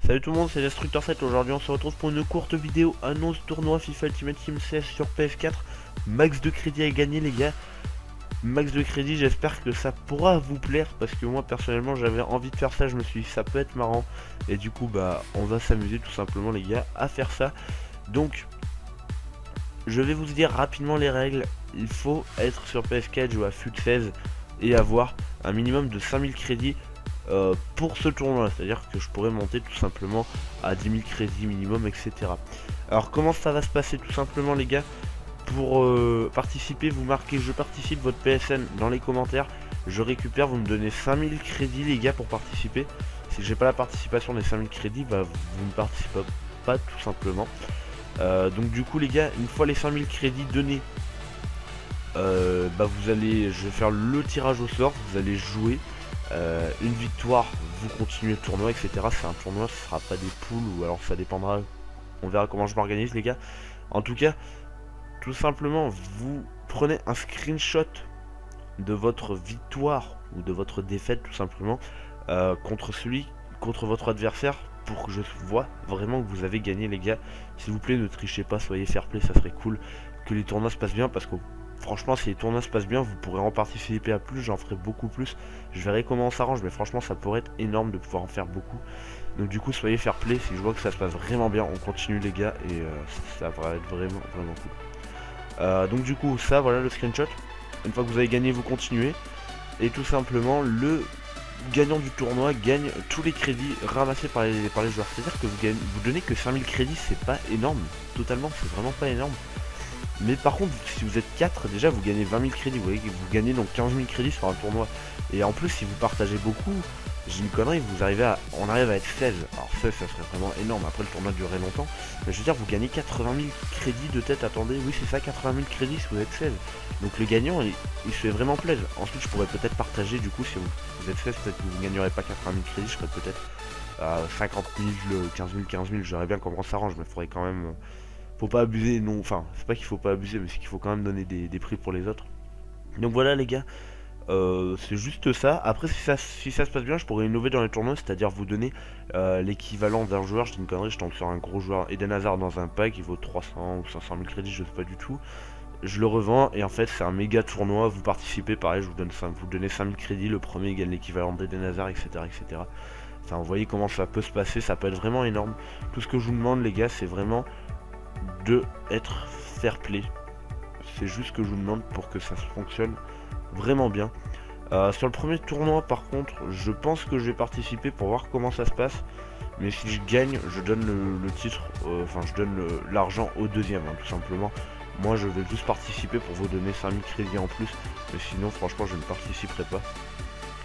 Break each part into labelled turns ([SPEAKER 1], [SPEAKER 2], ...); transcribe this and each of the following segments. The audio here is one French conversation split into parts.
[SPEAKER 1] Salut tout le monde, c'est Destructor 7. Aujourd'hui on se retrouve pour une courte vidéo annonce tournoi FIFA Ultimate Team 16 sur PS4. Max de crédit à gagner les gars. Max de crédit, j'espère que ça pourra vous plaire parce que moi personnellement j'avais envie de faire ça. Je me suis dit ça peut être marrant et du coup bah on va s'amuser tout simplement les gars à faire ça. Donc je vais vous dire rapidement les règles. Il faut être sur PS4, jouer à FUT 16 et avoir un minimum de 5000 crédits pour ce tournoi, c'est à dire que je pourrais monter tout simplement à 10 000 crédits minimum, etc. Alors comment ça va se passer tout simplement les gars? Pour participer, vous marquez je participe votre PSN dans les commentaires, je récupère, vous me donnez 5000 crédits les gars pour participer. Si j'ai pas la participation des 5000 crédits, bah vous ne participez pas tout simplement. Donc du coup les gars, une fois les 5000 crédits donnés, bah vous allez, je vais faire le tirage au sort, vous allez jouer. Une victoire, vous continuez le tournoi, etc. C'est un tournoi, ce sera pas des poules ou alors ça dépendra. On verra comment je m'organise les gars. En tout cas, tout simplement, vous prenez un screenshot de votre victoire ou de votre défaite tout simplement contre votre adversaire pour que je vois vraiment que vous avez gagné les gars. S'il vous plaît, ne trichez pas, soyez fair play, ça serait cool que les tournois se passent bien parce que franchement, si les tournois se passent bien, vous pourrez en participer à plus, j'en ferai beaucoup plus. Je verrai comment on s'arrange, mais franchement, ça pourrait être énorme de pouvoir en faire beaucoup. Donc du coup, soyez fair play, si je vois que ça se passe vraiment bien, on continue les gars, et ça va être vraiment cool. Donc du coup, ça, voilà le screenshot. Une fois que vous avez gagné, vous continuez. Et tout simplement, le gagnant du tournoi gagne tous les crédits ramassés par les joueurs. C'est-à-dire que vous donnez que 5000 crédits, c'est pas énorme, totalement, c'est vraiment pas énorme. Mais par contre, si vous êtes 4, déjà vous gagnez 20 000 crédits, vous voyez, vous gagnez donc 15 000 crédits sur un tournoi. Et en plus, si vous partagez beaucoup, j'ai une connerie, on arrive à être 16. Alors 16, ça serait vraiment énorme, après le tournoi durerait longtemps. Mais je veux dire, vous gagnez 80 000 crédits de tête, attendez, oui c'est ça, 80 000 crédits si vous êtes 16. Donc le gagnant, il se fait vraiment plaisir. Ensuite, je pourrais peut-être partager, du coup, si vous êtes 16, peut-être que vous ne gagnerez pas 80 000 crédits, je serais peut-être à 50 000, 15 000, j'aurais bien comment ça s'arrange, mais il faudrait quand même... Faut pas abuser, non, enfin, c'est pas qu'il faut pas abuser, mais c'est qu'il faut quand même donner des prix pour les autres. Donc voilà les gars, c'est juste ça. Après si ça se passe bien, je pourrais innover dans les tournois, c'est-à-dire vous donner l'équivalent d'un joueur. Je dis une connerie, je tombe sur un gros joueur Eden Hazard dans un pack, il vaut 300 ou 500 000 crédits, je sais pas du tout. Je le revends et en fait c'est un méga tournoi, vous participez, pareil, vous donnez 5000 crédits, le premier gagne l'équivalent d'Eden Hazard, etc., etc. Enfin vous voyez comment ça peut se passer, ça peut être vraiment énorme. Tout ce que je vous demande les gars, c'est vraiment de être fair play. C'est juste ce que je vous demande pour que ça fonctionne vraiment bien. Sur le premier tournoi par contre, je pense que je vais participer pour voir comment ça se passe. Mais si je gagne, je donne le titre, enfin je donne l'argent au deuxième, hein, tout simplement. Moi je vais juste participer pour vous donner 5000 crédits en plus. Mais sinon franchement je ne participerai pas.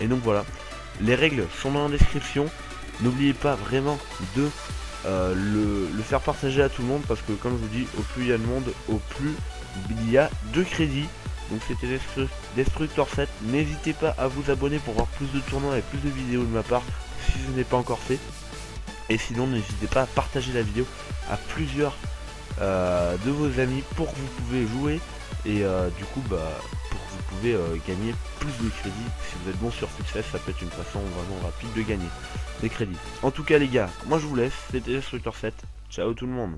[SPEAKER 1] Et donc voilà, les règles sont dans la description. N'oubliez pas vraiment de le faire partager à tout le monde parce que comme je vous dis, au plus il y a de monde, au plus il y a de crédits. Donc c'était Destructor 7, n'hésitez pas à vous abonner pour voir plus de tournois et plus de vidéos de ma part si ce n'est pas encore fait. Et sinon n'hésitez pas à partager la vidéo à plusieurs de vos amis pour que vous pouvez jouer et du coup bah pour que vous pouvez gagner plus de crédits. Si vous êtes bon sur FUT16, ça peut être une façon vraiment rapide de gagner des crédits. En tout cas les gars, moi je vous laisse, c'était Destructor 7, ciao tout le monde.